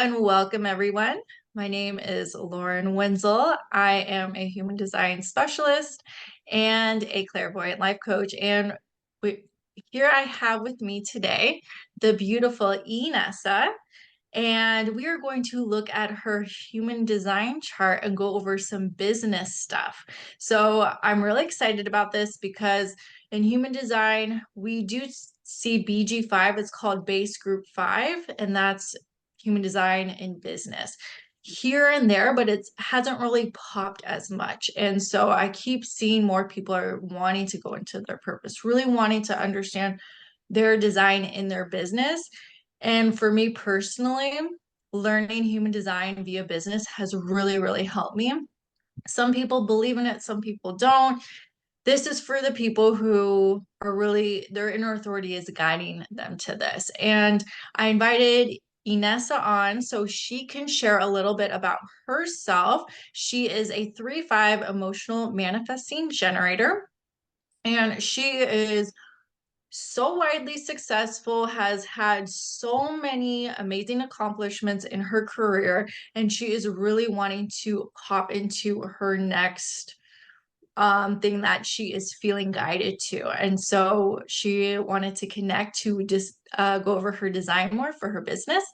and welcome everyone. My name is Lauren Wenzell. I am a human design specialist and a clairvoyant life coach. And we, here I have with me today the beautiful Inessa. And we are going to look at her human design chart and go over some business stuff. So I'm really excited about this because in human design, we do see BG5. It's called base group 5, and that's human design in business here and there, but it hasn't really popped as much. And so I keep seeing more people are wanting to go into their purpose, really wanting to understand their design in their business. And for me personally, learning human design via business has really, really helped me. Some people believe in it, some people don't. This is for the people who are really, their inner authority is guiding them to this. And I invited Inessa on so she can share a little bit about herself. She is a 3-5 emotional manifesting generator, and she is so widely successful, has had so many amazing accomplishments in her career, and she is really wanting to hop into her next thing that she is feeling guided to. And so she wanted to connect to just go over her design more for her business.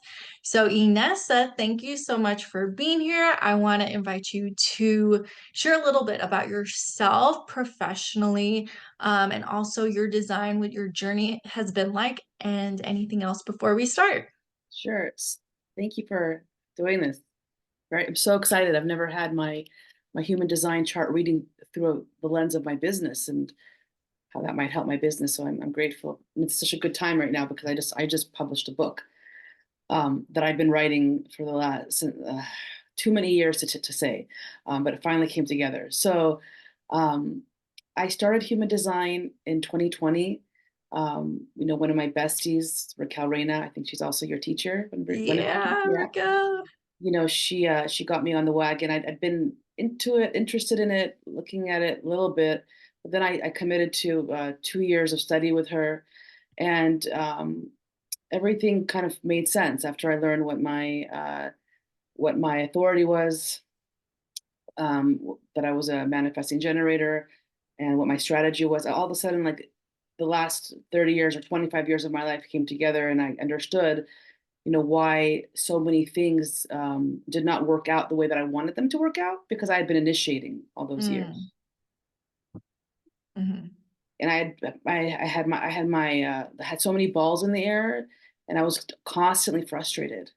So Inessa, thank you so much for being here. I want to invite you to share a little bit about yourself professionally, and also your design, what your journey has been like, and anything else before we start. Sure. Thank you for doing this. Right. I'm so excited. I've never had my human design chart reading through the lens of my business and how that might help my business. So I'm grateful. And it's such a good time right now because I just published a book that I've been writing for the last too many years to say, but it finally came together. So um, I started human design in 2020. One of my besties, Raquel Reina, I think she's also your teacher. Yeah, Yeah, Rico. she got me on the wagon. I'd been into it, interested in it, looking at it a little bit, but then I committed to 2 years of study with her, and everything kind of made sense after I learned what my authority was, that I was a manifesting generator, and what my strategy was. All of a sudden, like the last 30 years or 25 years of my life came together, and I understood why so many things did not work out the way that I wanted them to work out because I had been initiating all those Mm, years. mhm. And I had so many balls in the air, and I was constantly frustrated,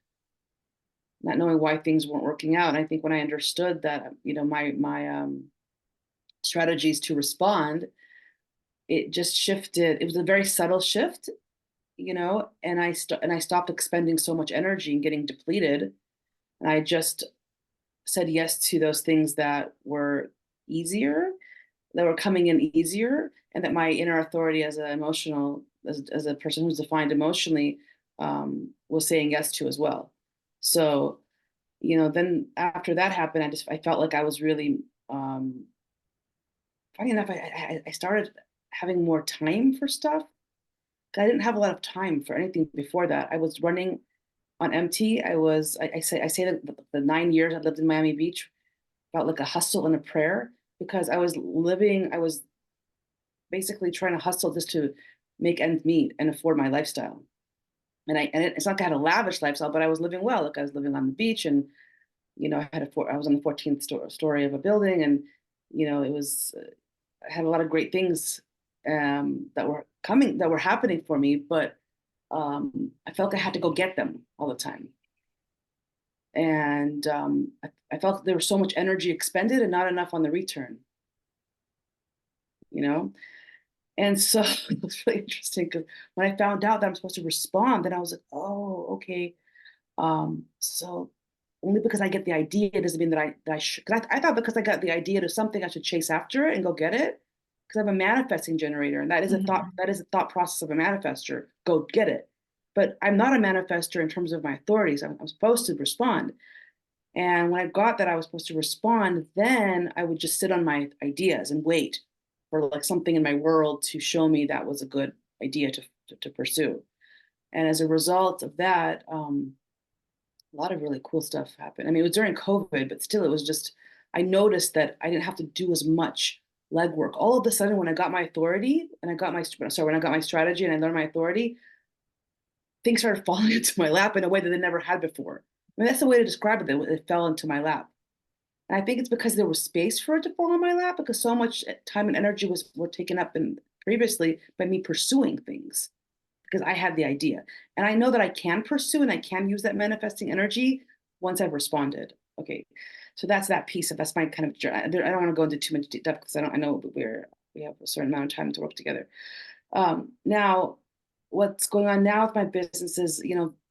not knowing why things weren't working out. And I think when I understood that, my strategies to respond, it just shifted. It was a very subtle shift, and I stopped expending so much energy and getting depleted, and I just said yes to those things that were easier, that were coming in easier, and that my inner authority as a person who's defined emotionally, was saying yes to as well. So, then after that happened, I felt like I was really, funny enough, I started having more time for stuff. I didn't have a lot of time for anything before that. I was running on empty. I say that the 9 years I lived in Miami Beach felt like a hustle and a prayer because I was basically trying to hustle just to make ends meet and afford my lifestyle. It's not like I had a lavish lifestyle, but I was living well. Like I was living on the beach, and I was on the 14th story of a building, and it was I had a lot of great things that were happening for me, but I felt like I had to go get them all the time. And I felt there was so much energy expended and not enough on the return, you know? And so it was really interesting because when I found out that I'm supposed to respond, then I was like, oh, okay. So only because I get the idea doesn't mean that I should. Because I thought because I got the idea to something, I should chase after it and go get it. Because I'm a manifesting generator, and that is a thought. Mhm. That is a thought process of a manifester. Go get it. But I'm not a manifester in terms of my authorities. I'm supposed to respond. And when I got that I was supposed to respond, then I would just sit on my ideas and wait for like something in my world to show me that was a good idea to pursue. And as a result of that, a lot of really cool stuff happened. I mean, it was during COVID, but still, it was just, I noticed that I didn't have to do as much legwork. All of a sudden, when I got my authority and I got my, sorry, when I got my strategy and I learned my authority, things started falling into my lap in a way that they never had before. I mean, that's the way to describe it, that it fell into my lap. And I think it's because there was space for it to fall in my lap because so much time and energy were taken up in previously by me pursuing things because I had the idea. And I know that I can pursue and I can use that manifesting energy once I've responded. Okay. So that's piece of that's my kind of I don't want to go into too much depth because I know we have a certain amount of time to work together. Now what's going on now with my business is,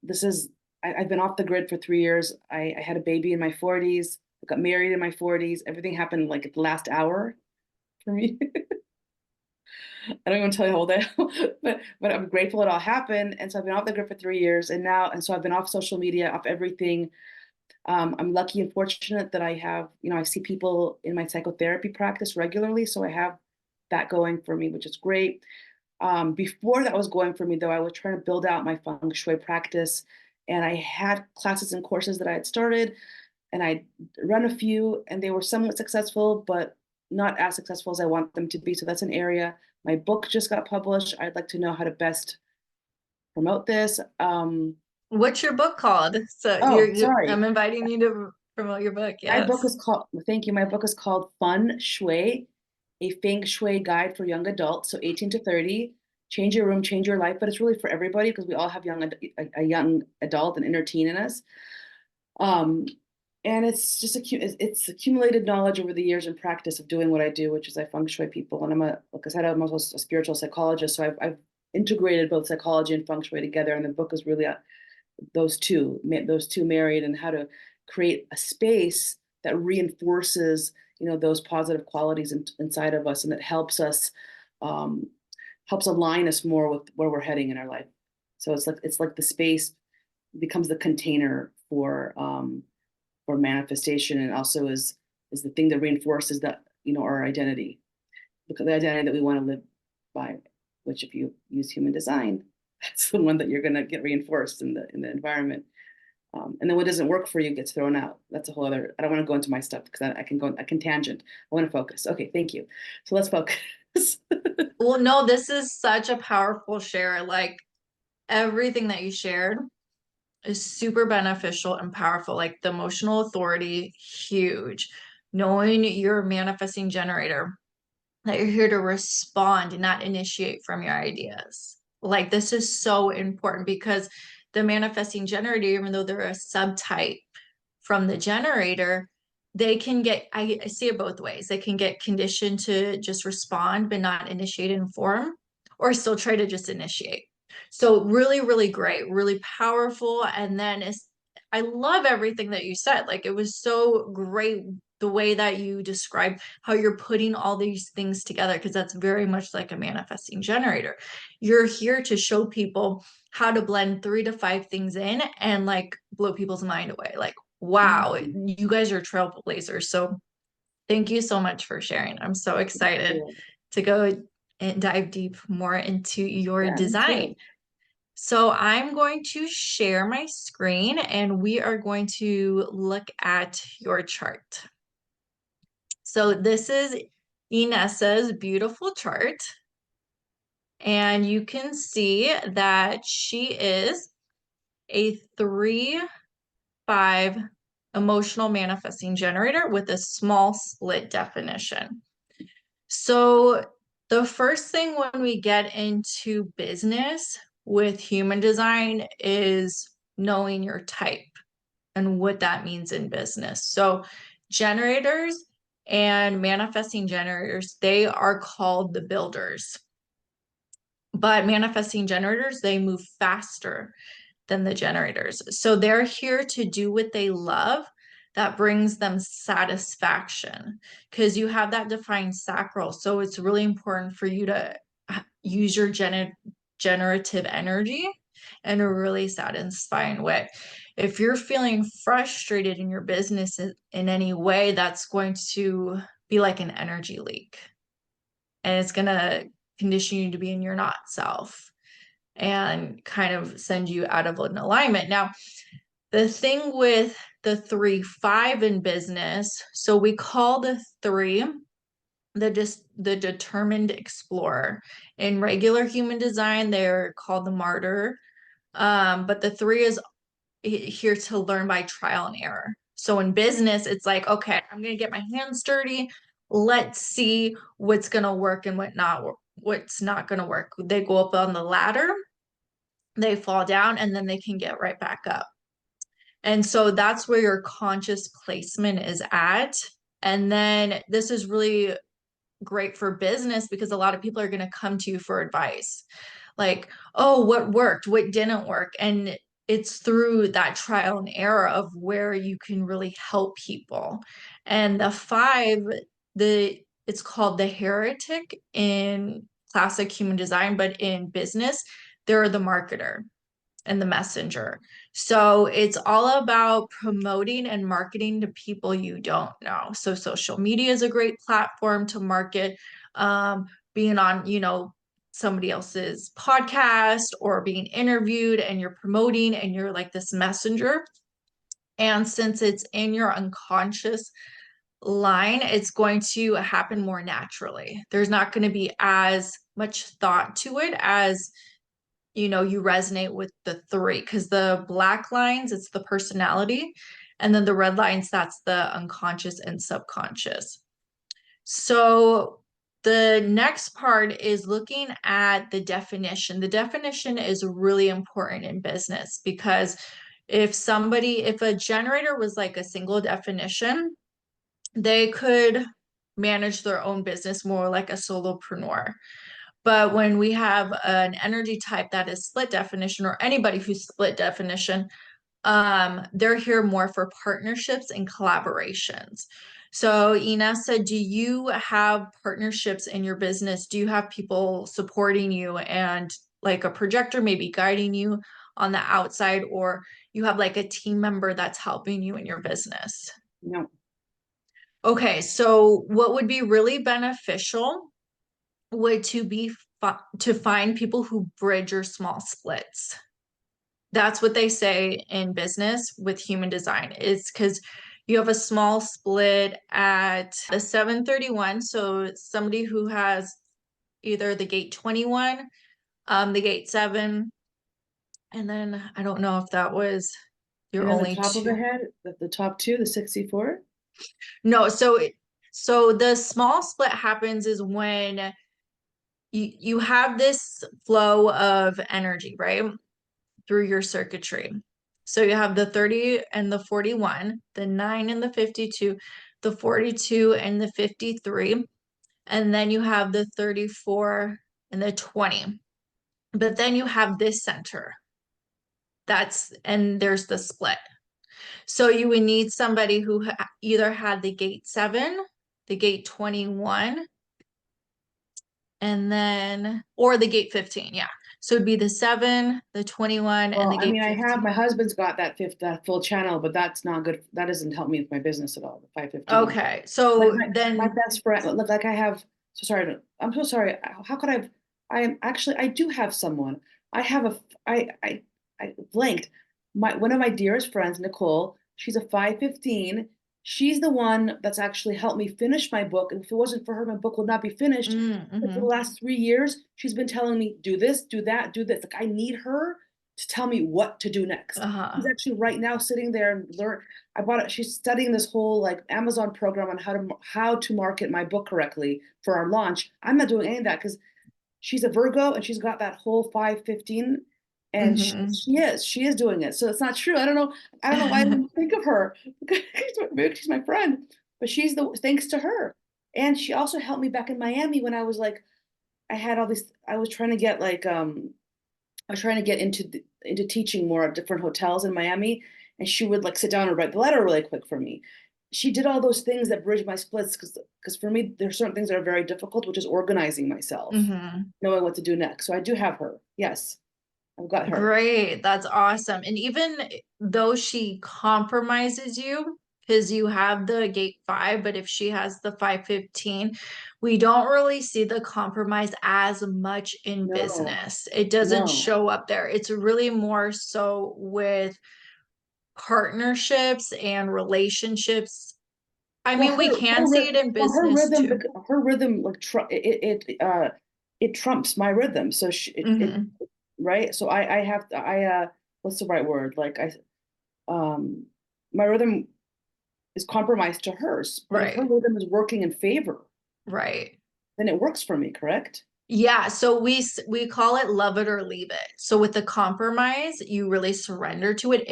this is I've been off the grid for 3 years. I had a baby in my 40s. I got married in my 40s. Everything happened like at the last hour for me. I don't even tell you how old I am, but I'm grateful it all happened. And so I've been off the grid for 3 years, and so I've been off social media, off everything. I'm lucky and fortunate that I have, I see people in my psychotherapy practice regularly, so I have that going for me, which is great. Before that was going for me, though, I was trying to build out my feng shui practice, and I had classes and courses that I had started, and I run a few, and they were somewhat successful, but not as successful as I want them to be. So that's an area. My book just got published. I'd like to know how to best promote this. What's your book called? So Oh, sorry. I'm inviting you to promote your book. My book Yes. is called, thank you. My book is called Fun Shui, a Feng Shui guide for young adults, so 18 to 30. Change your room, change your life, but it's really for everybody because we all have a young adult and inner teen in us. Um, and it's just it's accumulated knowledge over the years and practice of doing what I do, which is I feng shui people. And like I said, I'm also a spiritual psychologist, so I've integrated both psychology and feng shui together. And the book is really those two married, and how to create a space that reinforces, those positive qualities inside of us, and that um, helps align us more with where we're heading in our life. So it's like the space becomes the container for manifestation, and also is the thing that reinforces that, our identity, because the identity that we want to live by, which if you use human design, that's the one that you're going to get reinforced in the environment. And then what doesn't work for you gets thrown out. That's a whole other. I don't want to go into my stuff because I can tangent. I want to focus. Okay, thank you. So let's focus. Well, no, this is such a powerful share. Like everything that you shared is super beneficial and powerful. Like the emotional authority, huge. Knowing you're a manifesting generator, that you're here to respond and not initiate from your ideas. Like this is so important because the manifesting generator, even though they're a subtype from the generator, they can get, I see it both ways. They can get conditioned to just respond but not initiate and inform, or still try to just initiate. So really, really great, really powerful. And then I love everything that you said. Like it was so great the way that you described how you're putting all these things together, because that's very much like a manifesting generator. You're here to show people how to blend 3 to 5 things in and like blow people's mind away. Like, wow, you guys are trailblazers. So thank you so much for sharing. I'm so excited to go and dive deep more into your Yeah, me design. too. So I'm going to share my screen and we are going to look at your chart. So this is Inessa's beautiful chart. And you can see that she is a 3-5 emotional manifesting generator with a small split definition. So the first thing when we get into business with human design is knowing your type and what that means in business. So generators and manifesting generators, they are called the builders. But manifesting generators, they move faster than the generators. So they're here to do what they love that brings them satisfaction, because you have that defined sacral. So it's really important for you to use your generative energy in a really satisfying way. If you're feeling frustrated in your business in any way, that's going to be like an energy leak. And it's going to condition you to be in your not self and kind of send you out of an alignment. Now, The thing with the 3-5 in business, so we call the 3 the determined explorer. In regular human design, they're called the martyr. But the 3 is here to learn by trial and error. So in business, it's like, okay, I'm gonna get my hands dirty. Let's see what's gonna work and what's not gonna work. They go up on the ladder, they fall down, and then they can get right back up. And so that's where your conscious placement is at. And then this is really great for business because a lot of people are going to come to you for advice. Like, oh, what worked? What didn't work? And it's through that trial and error of where you can really help people. And the 5, it's called the heretic in classic human design, but in business, they're the marketer and the messenger. So it's all about promoting and marketing to people you don't know. So social media is a great platform to market, being on, somebody else's podcast or being interviewed and you're promoting and you're like this messenger. And since it's in your unconscious line, it's going to happen more naturally. There's not going to be as much thought to it as you resonate with the 3 because the black lines, it's the personality. And then the red lines, that's the unconscious and subconscious. So the next part is looking at the definition. The definition is really important in business because if a generator was like a single definition, they could manage their own business more like a solopreneur. But when we have an energy type that is split definition, or anybody who's split definition, they're here more for partnerships and collaborations. So Inessa, do you have partnerships in your business? Do you have people supporting you and like a projector maybe guiding you on the outside, or you have like a team member that's helping you in your business? No. Okay, so what would be really beneficial would to find people who bridge your small splits. That's what they say in business with human design. It's because you have a small split at the 731. So somebody who has either the gate 21, the gate 7, and then I don't know if that was your And then the only top of the two. head, the top 2, the 64. No, so the small split happens is when you have this flow of energy, right? Through your circuitry. So you have the 30 and the 41, the 9 and the 52, the 42 and the 53, and then you have the 34 and the 20. But then you have this center. And there's the split. So you would need somebody who either had the gate 7, the gate 21, and then, or the gate 15. Yeah. So it'd be the 7, the 21, and Well, the I gate mean, my 15. husband's got that full channel, but that's not good. That doesn't help me with my business at all. The 515. Okay. Like So my then, best friend, like I have. So sorry. I'm so sorry. How could I? I am actually. I do have someone. I have a. I blanked. One of my dearest friends, Nicole. She's a 515. She's the one that's actually helped me finish my book. And if it wasn't for her, my book would not be finished. But for the mm-hmm, last 3 years, she's been telling me, do this, do that, do this. Like I need her to tell me what to do next. She's uh-huh. actually right now sitting there and learn. I bought it. She's studying this whole like Amazon program on how to market my book correctly for our launch. I'm not doing any of that because she's a Virgo and she's got that whole 515 and Mm-hmm. she is doing it. So it's not true. I don't know why I didn't think of her. Maybe she's my friend, but she's the thanks to her. And she also helped me back in Miami when I was like I had all these I was trying to get like I was trying to get into teaching more at different hotels in Miami, and she would like sit down and write the letter really quick for me. She did all those things that bridge my splits because for me there's certain things that are very difficult, which is organizing myself, Mm-hmm. knowing what to do next. So I do have her. Yes, I've got her. Great. That's awesome. And even though she compromises you, because you have the gate 5, but if she has the 515, we don't really see the compromise as much in No, business. It doesn't no. show up there. It's really more so with partnerships and relationships. I Well, mean, we can see it in her business rhythm, too. her rhythm, like it trumps my rhythm. So it Hmm. right. So I have to, what's the right word? Like um, my rhythm is compromised to hers. But if her Right, rhythm is working in favor, right. then it works for me, correct? Yeah, so we call it love it or leave it. So with the compromise, you really surrender to it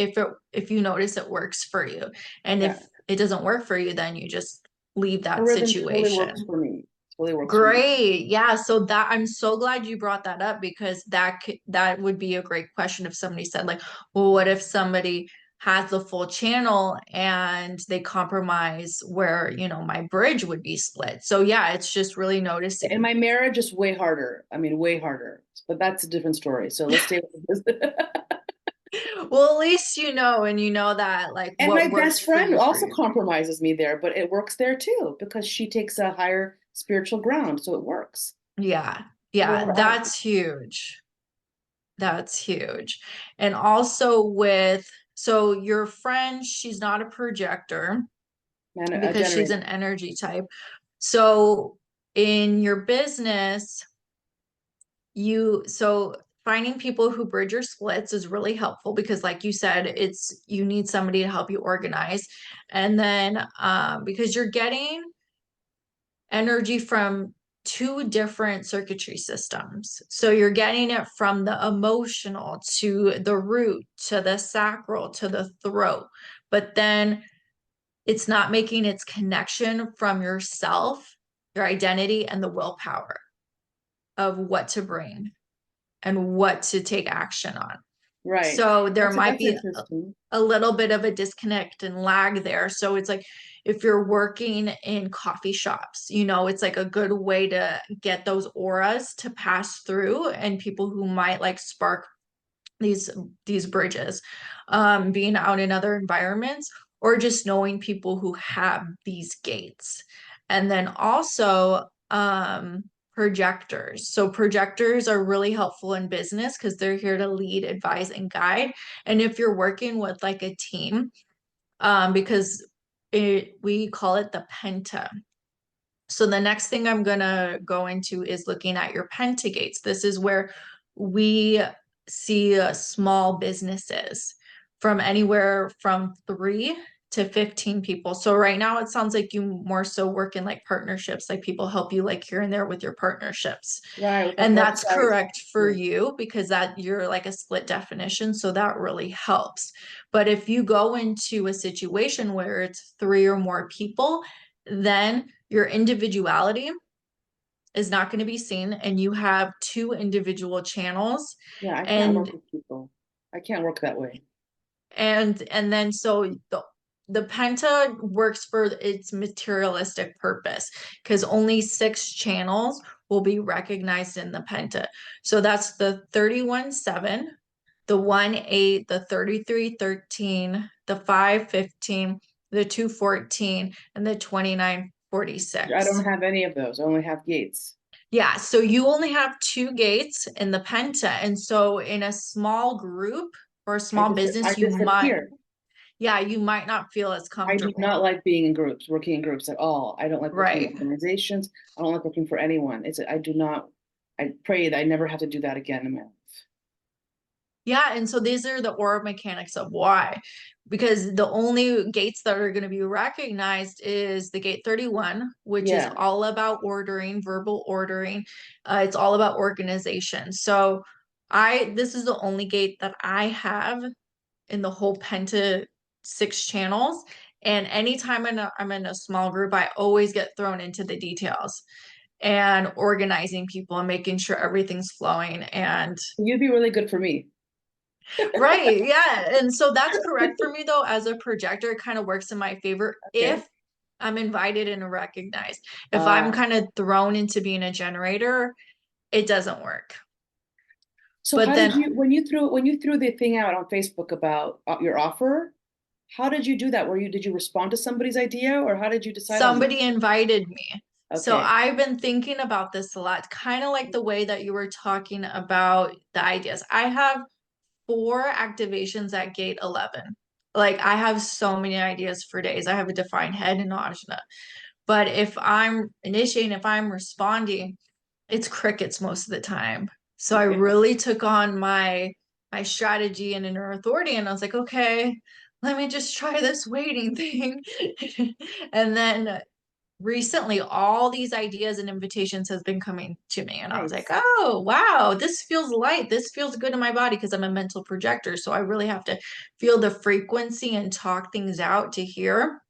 if you notice it works for you. And Yeah. if it doesn't work for you, then you just leave Her that rhythm totally works situation. for me. Totally works for me. Great. Yeah, so that I'm so glad you brought that up because that would be a great question if somebody said like, well, what if somebody has the full channel and they compromise where, my bridge would be split. So yeah, it's just really And noticing. my marriage is way harder. I mean, way harder. But that's a different story. So let's stay with this. Well, at least you know, and you know that like And my what works best for friend you for also you. compromises me there, but it works there too because she takes a higher spiritual ground, so it works. Yeah. So Yeah, that's huge. That's huge. And also so your friend, she's not a projector man, a because she's an generator. energy type. So in your business, so finding people who bridge your splits is really helpful because like you said, you need somebody to help you organize. And then because you're getting energy from two different circuitry systems. So you're getting it from the emotional to the root to the sacral to the throat. But then it's not making its connection from yourself, your identity, and the willpower of what to bring and what to take action on. Right. So there might That's be interesting. a little bit of a disconnect and lag there. So it's like if you're working in coffee shops, it's like a good way to get those auras to pass through and people who might like spark these these bridges. Being out in other environments or just knowing people who have these gates. And then also projectors. So projectors are really helpful in business because they're here to lead, advise, and guide. And if you're working with like a team, because we call it the Penta. So the next thing I'm gonna go into is looking at your Penta gates. This is where we see small businesses from anywhere from 3 to 15 people. So right now it sounds like you more so work in like partnerships, like people help you like here and there with your partnerships. Right, with like And that's websites. correct for Yeah. you because that you're like a split definition. So that really helps. But if you go into a situation where it's three or more people, then your individuality is not going to be seen and you have two individual channels Yeah, I can't work and with people. I can't work that way. and then so the penta works for its materialistic purpose because only 6 channels will be recognized in the penta. So that's the 31-7, the 1-8, the 33-13, the 5-15, the 2-14, and the I 29-46. don't have any of those. I only have gates. Yeah, so you only have 2 gates in the Penta. And so in a small group or a small I business, disappear. yeah, you might not feel as I do comfortable. not like being in groups, working in groups at all. I don't like working in Right. organizations. I don't like working for anyone. I do not, I pray that I never have to do that again in my life. Yeah, and so these are the aura mechanics of why. Because the only gates that are going to be recognized is the gate 31, which is Yeah. all about ordering, verbal ordering. It's all about organization. So this is the only gate that I have in the whole Penta 6 channels. And anytime I'm in a small group, I always get thrown into the details and organizing people and making sure everything's flowing. And You'd be really good for me. right, yeah. And so that's correct for me though, as a projector, it kind of works in my favor Okay. if I'm invited and recognized. If I'm Uh, kind of thrown into being a generator, it doesn't work. so But how did then you, when you threw the thing out on Facebook about your offer, how did you do that? Did you respond to somebody's idea or how did you decide on that? somebody invited me. So Okay. I've been thinking about this a lot, kind of like the way that you were talking about the ideas. I have 4 activations at gate 11. Like I have so many ideas for days. I have a defined head and ajna. But if I'm initiating, if I'm responding, it's crickets most of the time. So I Okay. really took on my strategy and inner authority, and I was like, okay, let me just try this waiting thing. And then recently all these ideas and invitations has been coming to me, and I was like, Nice. oh wow, this feels light, this feels good in my body, because I'm a mental projector, so I really have to feel the frequency and talk things out to hear.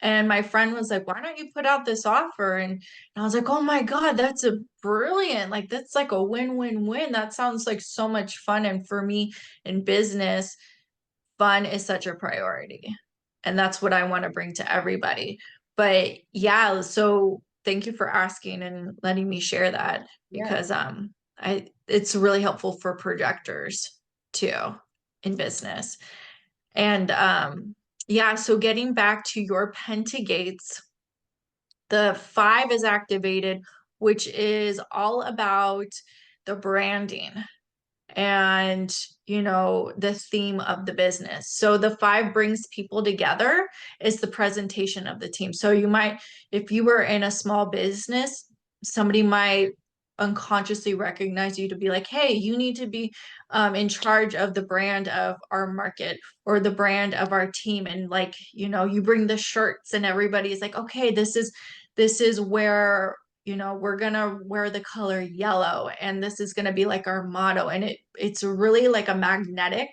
And my friend was like, why don't you put out this offer? And I was like, oh my God, that's a brilliant, like, that's like a win-win-win. That sounds like so much fun. And for me in business, fun is such a priority. And that's what I want to bring to everybody. But yeah, so thank you for asking and letting me share that, Yeah. because it's really helpful for projectors too in business. And yeah, so getting back to your pentagates, the 5 is activated, which is all about the branding and the theme of the business. So the 5 brings people together, is the presentation of the team. So you might, if you were in a small business, somebody might unconsciously recognize you to be like, hey, you need to be in charge of the brand of our market or the brand of our team. And like, you bring the shirts and everybody's like, okay, this is where we're gonna wear the color yellow, and this is gonna be like our motto. And it's really like a magnetic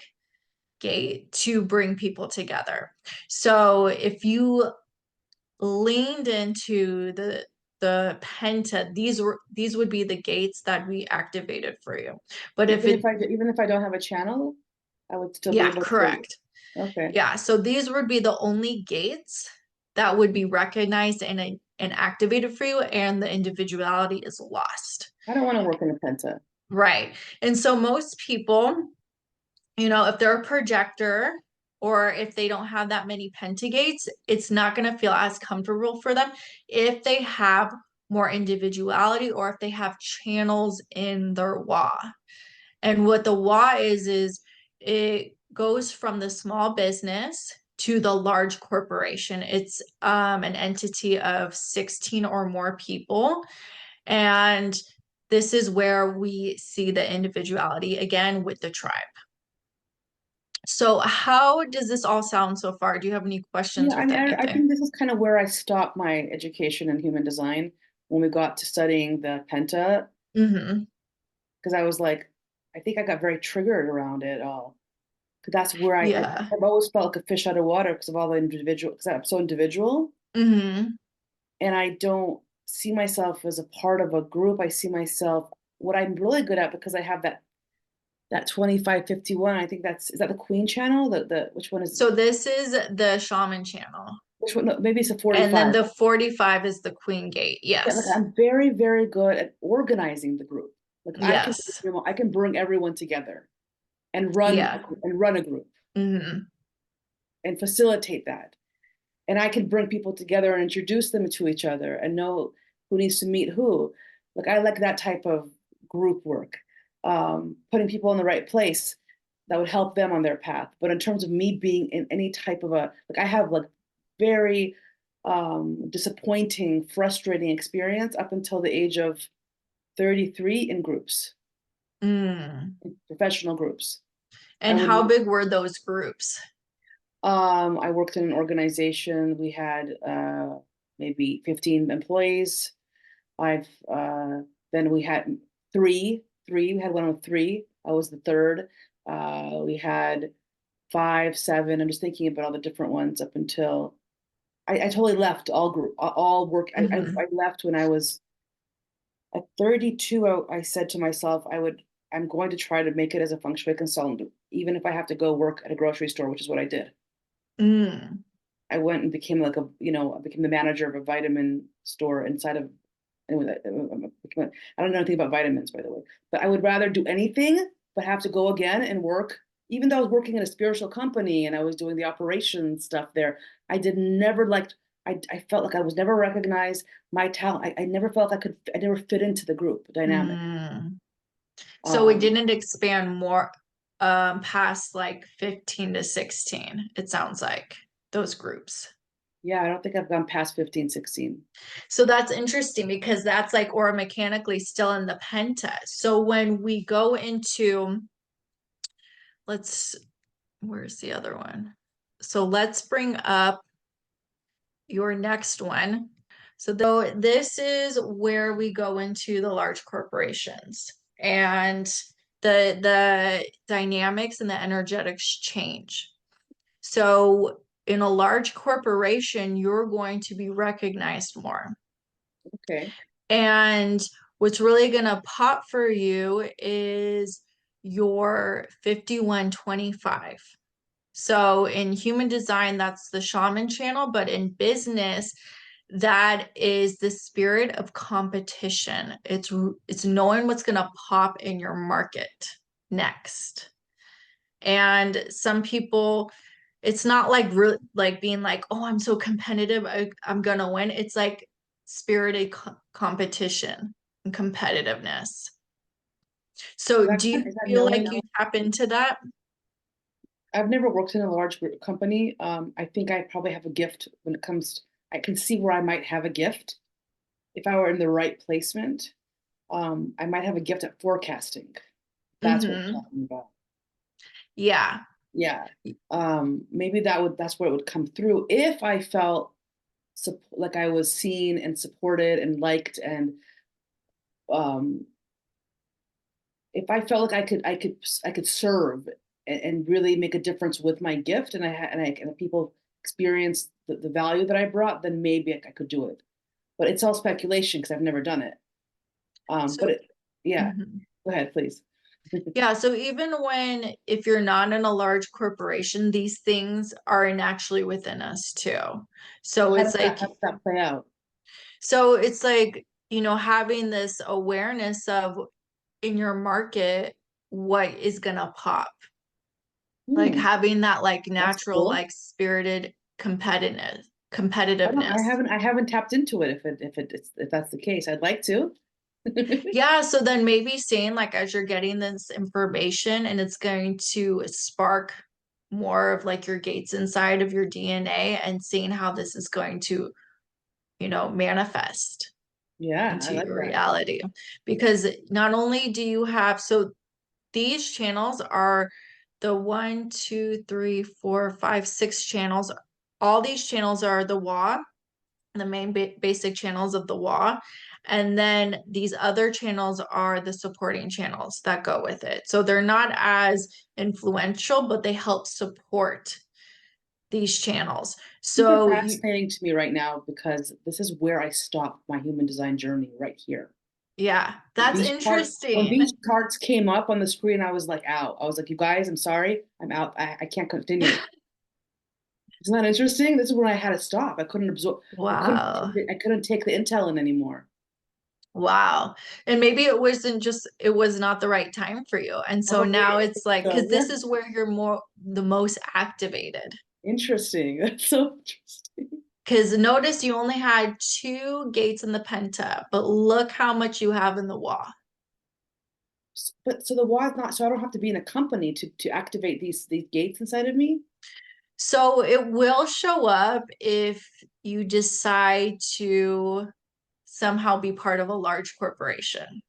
gate to bring people together. So if you leaned into the penta, these would be the gates that we activated for you. But if it Even if I don't have a channel, I would still be yeah, able to. correct. Okay. Yeah, so these would be the only gates that would be recognized and activated for you, and the individuality is lost. I don't want to work in a penta. Right. And so most people, if they're a projector or if they don't have that many pentagates, it's not going to feel as comfortable for them if they have more individuality or if they have channels in their wa. And what the wa is it goes from the small business to the large corporation. It's an entity of 16 or more people. And this is where we see the individuality again with the tribe. So, how does this all sound so far? Do you have any Yeah, questions I with mean, I anything? think this is kind of where I stopped my education in human design when we got to studying the penta, Mm-hmm. because I was like, I think I got very triggered around it all. Because that's where Yeah. I've always felt like a fish out of water because of all the individual, because I'm so individual Mm-hmm. and I don't see myself as a part of a group. I see myself what I'm really good at because I have that 2551. I think is that the Queen channel? The which one is So this is the shaman channel. which one? No, maybe it's a And then 45. the 45 is the queen gate. Yeah, like Yes. I'm very, very good at organizing the group. Like Yes. I can bring everyone together and Yeah. run a group Mm-hmm. and facilitate that. And I can bring people together and introduce them to each other and know who needs to meet who. Like I like that type of group work, putting people in the right place that would help them on their path. But in terms of me being in any type of a like, I have like very disappointing, frustrating experience up until the age of 33 in groups, Mm. in professional groups. I And would how big were those groups? I worked in an organization. We had maybe 15 employees. I've then we had three. We had one with three. I was the third. We had five, seven. I'm just thinking about all the different ones up until I totally left all work. Mm-hmm. I left when I was at 32. I said to myself, I'm going to try to make it as a feng shui consultant, even if I have to go work at a grocery store, which is what I did. Mm. I went and became like I became the manager of a vitamin store inside of, anyway, I don't know anything about vitamins, by the way, but I would rather do anything but have to go again and work. Even though I was working in a spiritual company and I was doing the operations stuff there, I did never liked, I felt like I was never recognized. My talent, I never felt I never fit into the group dynamic. Mm. So it Um, didn't expand more. past like 15 to 16, it sounds like those groups. Yeah, I don't think I've gone past 15, 16. So that's interesting because that's like or mechanically still in the penta. So when we go into, let's, where's the other one? So let's bring up your next one. So though this is where we go into the large corporations and the dynamics and the energetics change. So in a large corporation, you're going to be recognized more. Okay. And what's really going to pop for you is your 5125. So in human design, that's the shaman channel, but in business, that is the spirit of competition. It's knowing what's going to pop in your market next. And some people, it's not like really like being like, oh, I'm so competitive, I'm gonna win. It's like spirited competition and competitiveness. Is So that, do you is that feel knowing? like you tap into that? I've never worked in a large company. I think I probably have a gift when it comes, I can see where I might have a gift if I were in the right placement. I might have a gift at forecasting. That's what we're Mm-hmm. talking about. Yeah. Yeah. Maybe that's where it would come through if I felt like I was seen and supported and liked, and um, if I felt like I could serve and really make a difference with my gift, and people experience the value that I brought, then maybe I could do it. But it's all speculation because I've never done it. So, But yeah, mhm. go ahead, please. Yeah, so even when if you're not in a large corporation, these things are actually within us too. So How it's does that like how does that play out? having this awareness of in your market what is gonna pop. Like Hmm, having that like that's natural, cool. like spirited competitiveness I don't. I competitiveness. haven't. I haven't tapped into it. If that's the case, I'd like to. Yeah, so then maybe saying like as you're getting this information and it's going to spark more of like your gates inside of your DNA and seeing how this is going to, manifest Yeah, I into like your that. reality. Because not only do you have, so these channels are the one, two, three, four, five, six channels. All these channels are the WA, the main basic channels of the WA. And then these other channels are the supporting channels that go with it. So they're not as influential, but they help support these channels. Super So you, fascinating to me right now because this is where I stopped my human design journey right here. yeah, that's When interesting. these charts came up on the screen, I was like out. I was like, you guys, I'm sorry, I'm out. I can't continue. Isn't that interesting? This is where I had to stop. I couldn't absorb. Wow. I couldn't take the intel in anymore. Wow. And maybe it was not the right time for you. And so Probably. now it's like, So because yeah, this is where you're the most activated. interesting. That's so interesting. Because notice you only had two gates in the Penta, but look how much you have in the Wa. But so the why is not so I don't have to be in a company to activate these gates inside of me. So it will show up if you decide to somehow be part of a large corporation.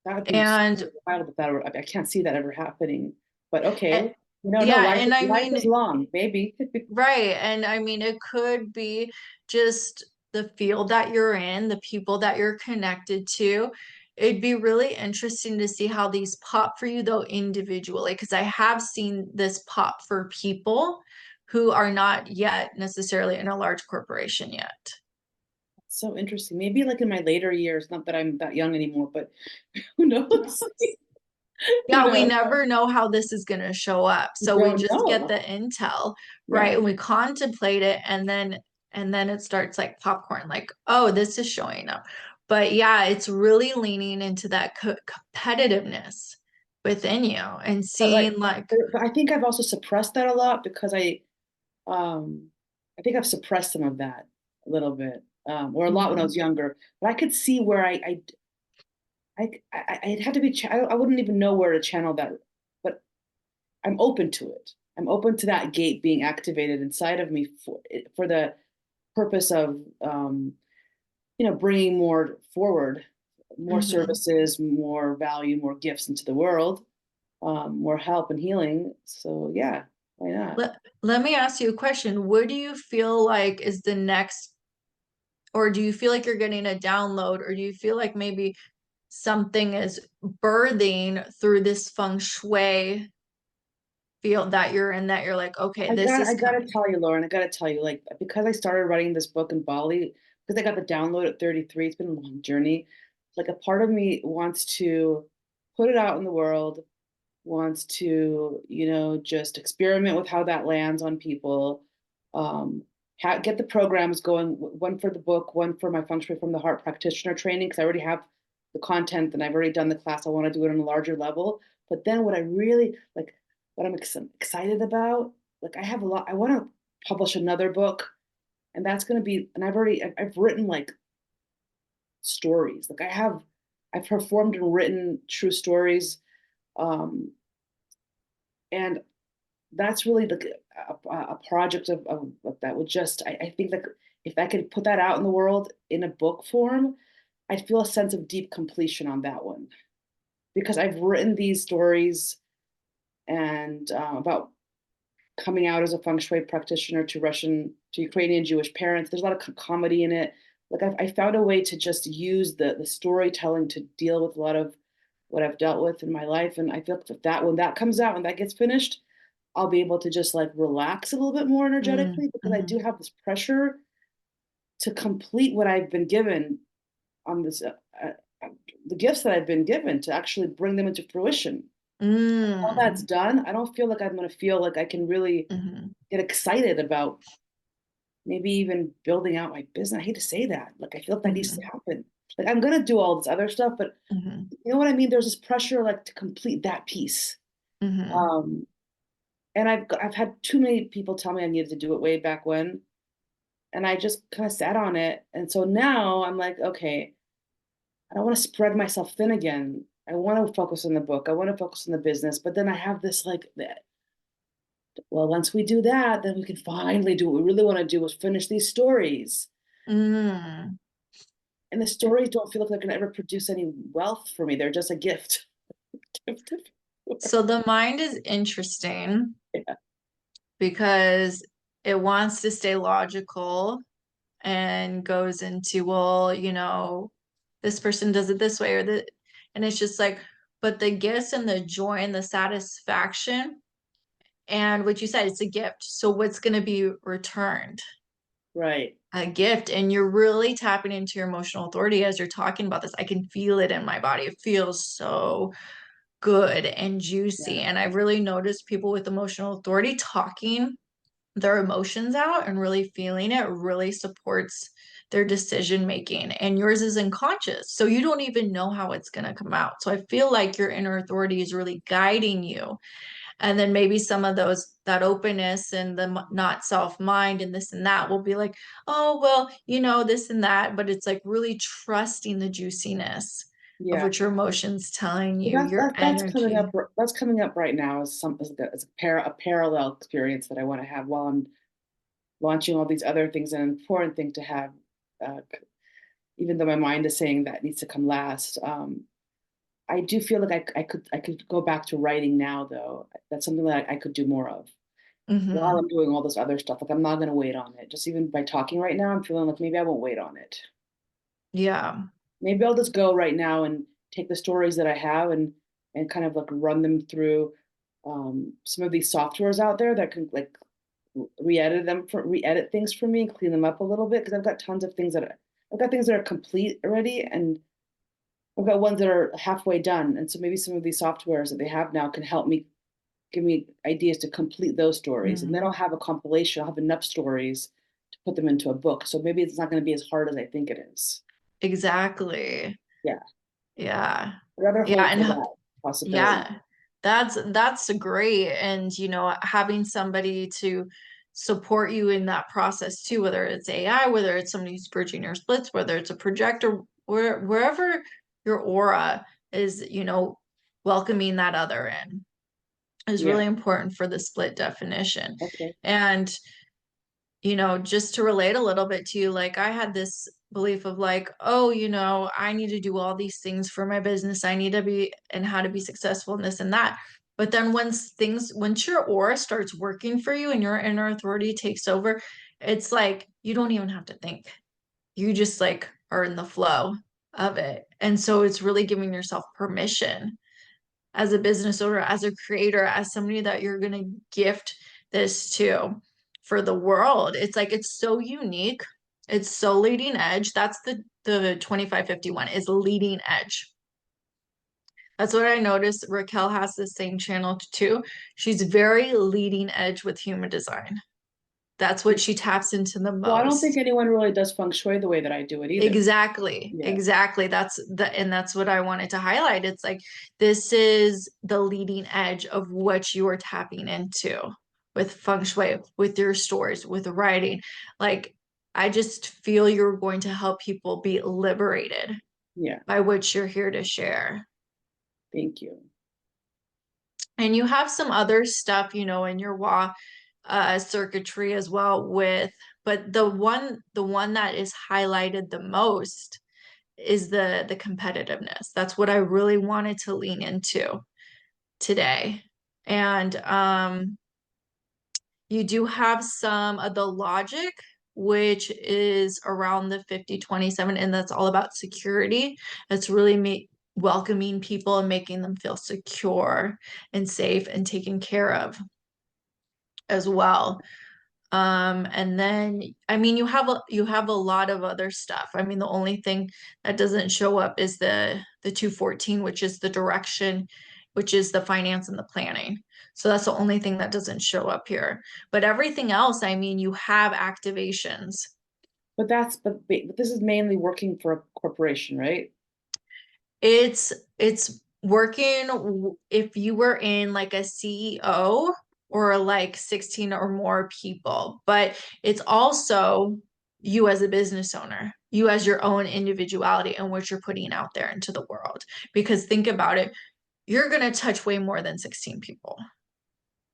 That would be so And, wild if that were, I can't see that ever happening. But okay, and no, yeah, life and I life mean, is long, maybe. right. And I mean, it could be just the field that you're in, the people that you're connected to. It'd be really interesting to see how these pop for you, though, individually, because I have seen this pop for people who are not yet necessarily in a large corporation yet. So interesting. Maybe like in my later years, not that I'm that young anymore, but who knows? Who Yeah, we knows? never know how this is going to show up. You So we don't just get know. the intel, right? Yeah. And we contemplate it and then it starts like popcorn like, "Oh, this is showing up." But yeah, it's really leaning into that competitiveness within you and But like seeing like, but I think I've also suppressed that a lot because um I think I've suppressed some of that a little bit. Or a lot when I mhm. was younger. But I could see where it had to be I wouldn't even know where to channel that I'm open to it. I'm open to that gate being activated inside of me for the purpose of bringing more forward, more Hmm. services, more value, more gifts into the world, more help and healing. So yeah, why not? Let me ask you a question. What do you feel like is the next, or do you feel like you're getting a download, or do you feel like maybe something is birthing through this feng shui field that you're in, that you're like, okay, this is I gotta coming? tell you, Lauren, I gotta tell you, like, because I started writing this book in Bali, because I got the download at 33, it's been a long journey. Like a part of me wants to put it out in the world, wants to, just experiment with how that lands on people. Um, get the programs going, one for the book, one for my Feng Shui from the Heart practitioner training, because I already have the content and I've already done the class. I want to do it on a larger level. But then what I really like, what I'm excited about, like I have a lot, I want to publish another book, and that's going to be, and I've written like stories. I've performed and written true stories. Um, and that's really a project of that would just I think that if I could put that out in the world in a book form, I'd feel a sense of deep completion on that one because I've written these stories and about coming out as a feng shui practitioner to Ukrainian Jewish parents. There's a lot of comedy in it. Like I found a way to just use the storytelling to deal with a lot of what I've dealt with in my life, and I feel like that when that comes out and that gets finished, I'll be able to just like relax a little bit more energetically because I Mm-hmm. do have this pressure to complete what I've been given on this the gifts that I've been given to actually bring them into fruition. All that's Mm-hmm. done, I don't feel like I'm going to feel like I can really Mm-hmm. get excited about maybe even building out my business. I hate to say that. Like I feel like that needs to Mm-hmm. happen. Like I'm going to do all this other stuff, but Mm-hmm. you know what I mean? There's this pressure like to complete that piece. Mm-hmm. Um, and I've had too many people tell me I needed to do it way back when, and I just kind of sat on it. And so now I'm like, okay, I don't want to spread myself thin again. I want to focus on the book. I want to focus on the business. But then I have this like, well, once we do that, then we can finally do what we really want to do is finish these stories. Mm-hmm. And the stories don't feel like they're going to ever produce any wealth for me. They're just a gift. Gift of So the mind is interesting yeah, because it wants to stay logical and goes into, well, this person does it this way or the, and it's just like, but the gifts and the joy and the satisfaction and what you said, it's a gift. So what's going to be returned? right. A gift. And you're really tapping into your emotional authority as you're talking about this. I can feel it in my body. It feels so good and juicy. Yeah. And I've really noticed people with emotional authority talking their emotions out and really feeling it really supports their decision making. And yours is unconscious. So you don't even know how it's going to come out. So I feel like your inner authority is really guiding you. And then maybe some of those, that openness and the not self mind and this and that will be like, oh, well, this and that. But it's like really trusting the juiciness of Yeah. what your emotions telling Well, you, your that's coming up. energy. That's coming up right now as a parallel experience that I want to have while I'm launching all these other things. An important thing to have, uh, even though my mind is saying that needs to come last. I do feel like I could go back to writing now though. That's something that I could do more of while Hmm. I'm doing all this other stuff. Like I'm not going to wait on it. Just even by talking right now, I'm feeling like maybe I won't wait on it. Yeah. Maybe I'll just go right now and take the stories that I have and kind of like run them through some of these softwares out there that can like re-edit things for me, clean them up a little bit because I've got tons of things I've got things that are complete already, and I've got ones that are halfway done. And so maybe some of these softwares that they have now can help me give me ideas to complete those stories. And then I'll Mm. have a compilation, I'll have enough stories to put them into a book. So maybe it's not going to be as hard as I think it is. Exactly. Yeah. Yeah. I'd rather Yeah. hope for And that possibility. yeah, that's great. And having somebody to support you in that process too, whether it's AI, whether it's somebody who's bridging your splits, whether it's a projector, wherever your aura is, welcoming that other in. is Yeah. really important for the split definition. Okay. And just to relate a little bit to you, like I had this belief of like, oh, I need to do all these things for my business. I need to be and how to be successful in this and that. But then once your aura starts working for you and your inner authority takes over, it's like you don't even have to think. You just like are in the flow of it. And so it's really giving yourself permission as a business owner, as a creator, as somebody that you're going to gift this to for the world. It's like it's so unique. It's so leading edge. That's the 2551 is leading edge. That's what I noticed. Raquel has the same channel too. She's very leading edge with human design. That's what she taps into the Well, I don't think most. anyone really does feng shui the way that I do it either. Exactly. Yeah. Exactly. That's what I wanted to highlight. It's like this is the leading edge of what you are tapping into with feng shui, with your stories, with writing. Like I just feel you're going to help people be liberated Yeah. by what you're here to share. Thank you. And you have some other stuff, in your circuitry as well but the one that is highlighted the most is the competitiveness. That's what I really wanted to lean into today. And you do have some of the logic, which is around the 5027, and that's all about security. It's really welcoming people and making them feel secure and safe and taken care of as well. And then I mean you have a lot of other stuff. I mean, the only thing that doesn't show up is the 214, which is the direction, which is the finance and the planning. So that's the only thing that doesn't show up here. But everything else, I mean, you have activations. But this is mainly working for a corporation, right? It's working if you were in like a CEO or like 16 or more people, but it's also you as a business owner, you as your own individuality and what you're putting out there into the world. Because think about it, you're going to touch way more than 16 people.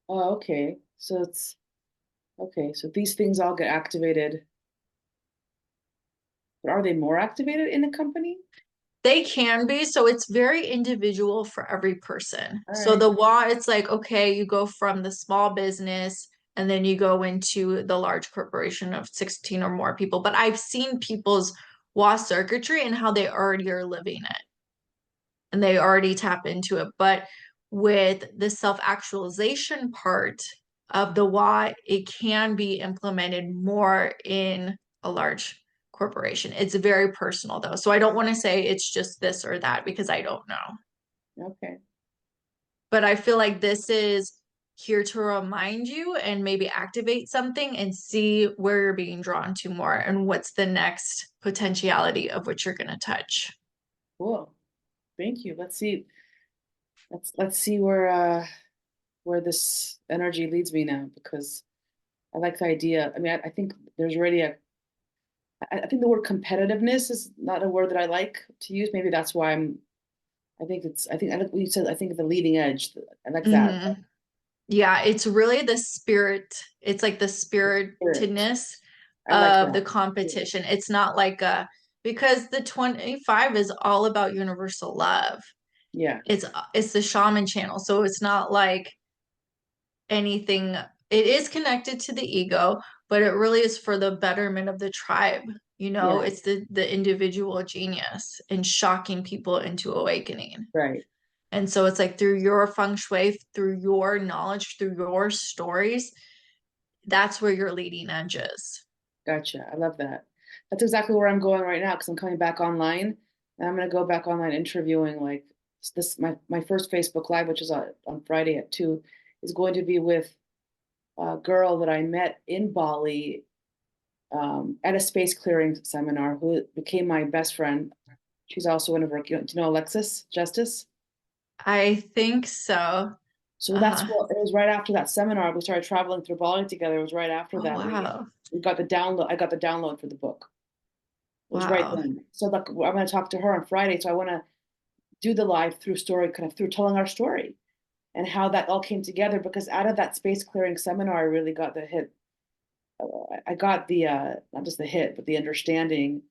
Oh, okay. So it's okay. So these things all get activated. But are they more activated in a company? They can be, so it's very individual for every person. All So right. the WA, it's like, okay, you go from the small business and then you go into the large corporation of 16 or more people. But I've seen people's WA circuitry and how they already are living it and they already tap into it. But with the self-actualization part of the WA, it can be implemented more in a large corporation. It's very personal though. So I don't want to say it's just this or that because I don't know. Okay. But I feel like this is here to remind you and maybe activate something and see where you're being drawn to more and what's the next potentiality of what you're going to touch. Cool. Thank you. Let's see. Let's see where this energy leads me now because I like the idea. I mean, I think there's already I think the word competitiveness is not a word that I like to use. Maybe that's why I like what you said. I think the leading edge. I like that. Mhm. Yeah, it's really the spirit. It's like the Spirit. spiritedness I like of that. the competition. It's not like because the 25 is all about universal love. Yeah. It's the shaman channel. So it's not like anything. It is connected to the ego, but it really is for the betterment of the tribe. Yeah. It's the individual genius and shocking people into awakening. Right. And so it's like through your feng shui, through your knowledge, through your stories, that's where your leading edge is. Gotcha. I love that. That's exactly where I'm going right now because I'm coming back online and I'm going to go back online interviewing like this my first Facebook Live, which is on Friday at 2, is going to be with a girl that I met in Bali at a space clearing seminar who became my best friend. She's also one of our, do you know Alexis Justice? I think so. So that's Uh-huh. what it was right after that seminar. We started traveling through Bali together. It was right after Oh, that wow. we got the download. I got the download for the book. It was right Wow. then. So like I'm going to talk to her on Friday. So I want to do the live through story, kind of through telling our story. and how that all came together. Because out of that space clearing seminar, I really got the hit. I got the not just the hit, but the understanding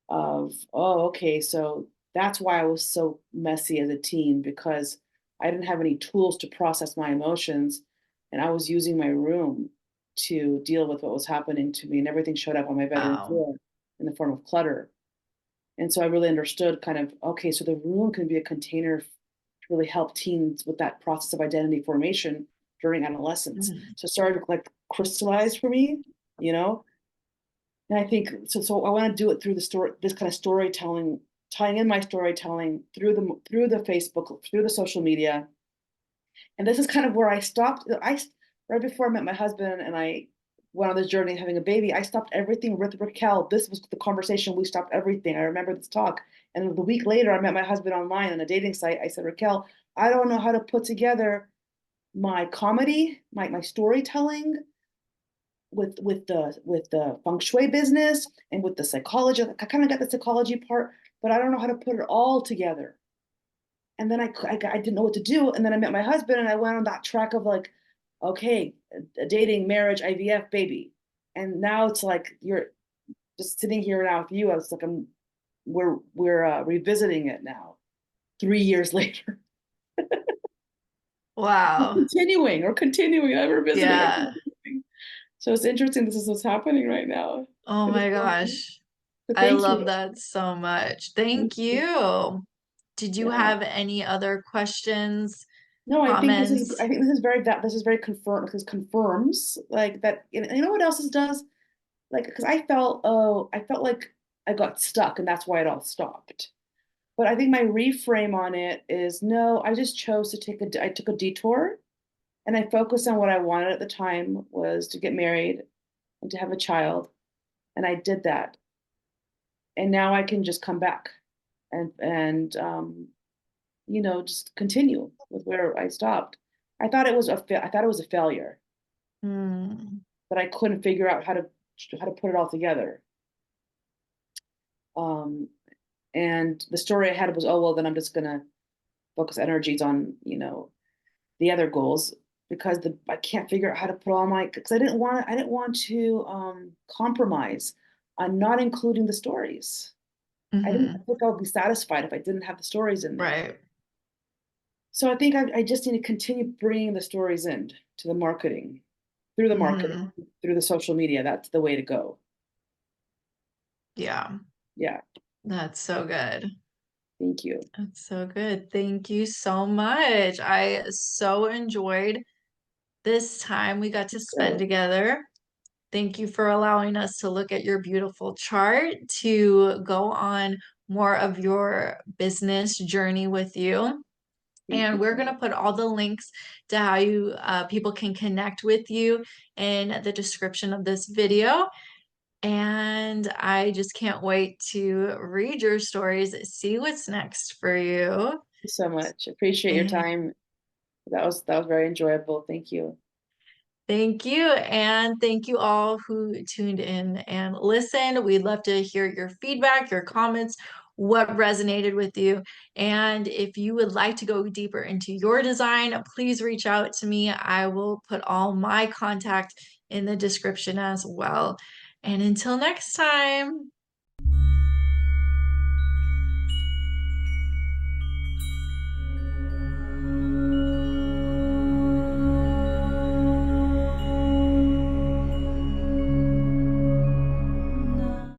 of, oh, okay, so that's why I was so messy as a teen, because I didn't have any tools to process my emotions, and I was using my room to deal with what was happening to me, and everything showed up on my bedroom Wow. floor in the form of clutter. And so I really understood kind of, okay, so the room can be a container to really help teens with that process of identity formation during adolescence. Mhm. So it started to like crystallize for me, you know, and I think so. So I want to do it through the story, this kind of storytelling, tying in my storytelling through the Facebook, through the social media. And this is kind of where I stopped. I right before I met my husband and I went on this journey of having a baby. I stopped everything with Raquel. This was the conversation. We stopped everything. I remember this talk. And the week later, I met my husband online on a dating site. I said, Raquel, I don't know how to put together my comedy, my storytelling with the feng shui business and with the psychology. I kind of got the psychology part, but I don't know how to put it all together. And then I didn't know what to do. And then I met my husband and I went on that track of like, okay, dating, marriage, IVF, baby. And now it's like you're just sitting here now with you. I was like, we're revisiting it now, 3 years later. Wow. We're continuing, I'm revisiting, we're Yeah. continuing. So it's interesting. This is what's happening right now. Oh It is my so gosh. but I thank love you. that so much. Thank Thank you. you. Did you Yeah. have any other questions, No, I comments? think this is very confirmed because confirms like that. And you know what else this does? Like, because I felt like I got stuck and that's why it all stopped. But I think my reframe on it is no, I just chose to I took a detour and I focused on what I wanted at the time was to get married and to have a child. And I did that. And now I can just come back and just continue with where I stopped. I thought it was a failure, Hmm. but I couldn't figure out how to put it all together. Um, and the story I had was, oh well, then I'm just gonna focus energies on the other goals because the I can't figure out how to put all my because I didn't want to compromise on not including the stories. I didn't Hmm. think I would be satisfied if I didn't have the stories in there. Right. So I think I just need to continue bringing the stories in to the marketing, Hmm. through the social media. That's the way to go. Yeah. Yeah. That's so good. Thank you. That's so good. Thank you so much. I so enjoyed this time we got to spend So, together. Thank you for allowing us to look at your beautiful chart, to go on more of your business journey with you. thank And you we're so going to much. put all the links to how you people can connect with you in the description of this video. And I just can't wait to read your stories, see what's next for you. Thank you so much. Appreciate your And time. That was very enjoyable. Thank you. thank you. And thank you all who tuned in and listened. We'd love to hear your feedback, your comments, what resonated with you. And if you would like to go deeper into your design, please reach out to me. I will put all my contact in the description as well. And until next time.